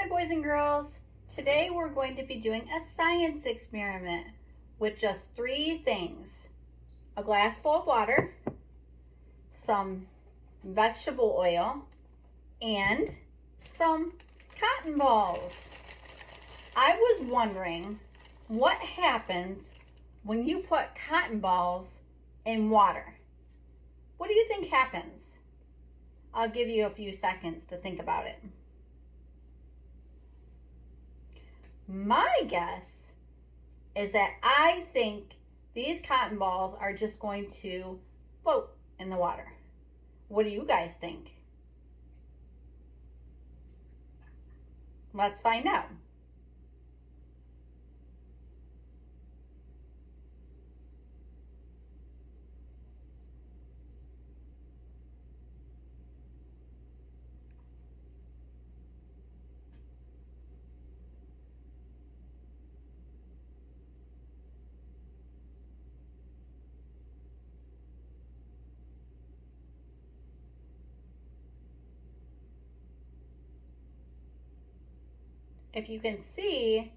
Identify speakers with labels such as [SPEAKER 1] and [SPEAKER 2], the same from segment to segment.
[SPEAKER 1] Hi boys and girls. Today we're going to be doing a science experiment with just 3 things. A glass full of water, some vegetable oil, and some cotton balls. I was wondering what happens when you put cotton balls in water. What do you think happens? I'll give you a few seconds to think about it. My guess is that I think these cotton balls are just going to float in the water. What do you guys think? Let's find out. If you can see,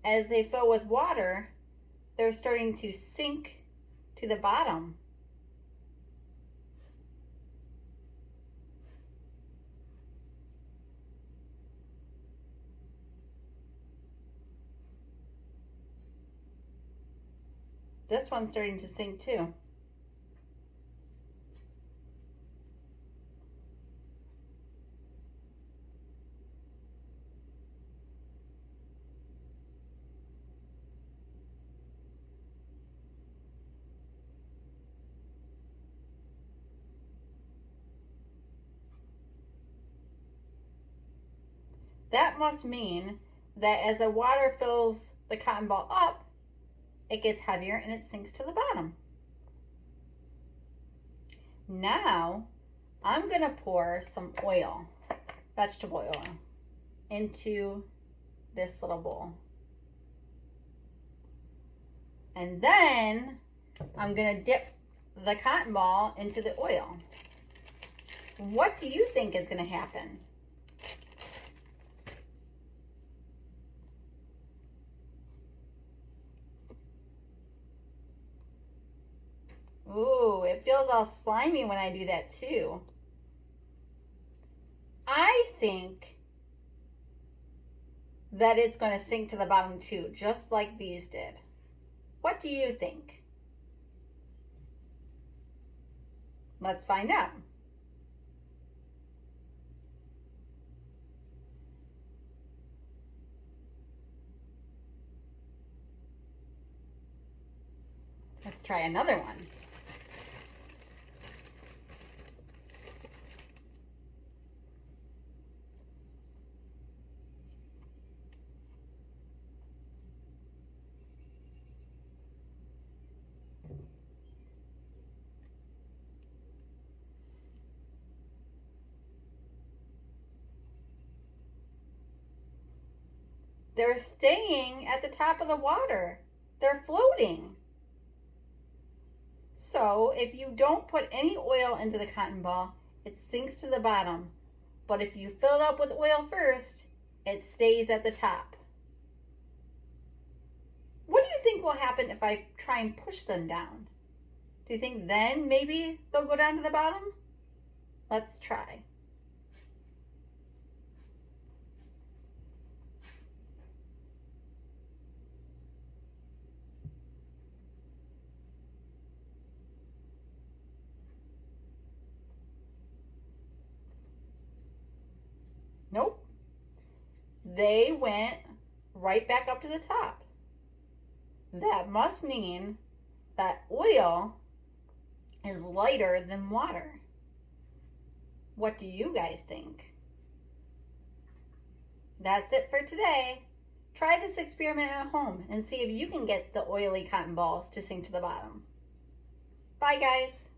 [SPEAKER 1] as they fill with water, they're starting to sink to the bottom. This one's starting to sink too. That must mean that as the water fills the cotton ball up, it gets heavier and it sinks to the bottom. Now, I'm gonna pour some oil, vegetable oil, into this little bowl. And then I'm gonna dip the cotton ball into the oil. What do you think is gonna happen? Ooh, it feels all slimy when I do that too. I think that it's going to sink to the bottom too, just like these did. What do you think? Let's find out. Let's try another one. They're staying at the top of the water. They're floating. So if you don't put any oil into the cotton ball, it sinks to the bottom. But if you fill it up with oil first, it stays at the top. What do you think will happen if I try and push them down? Do you think then maybe they'll go down to the bottom? Let's try. Nope. They went right back up to the top. That must mean that oil is lighter than water. What do you guys think? That's it for today. Try this experiment at home and see if you can get the oily cotton balls to sink to the bottom. Bye, guys.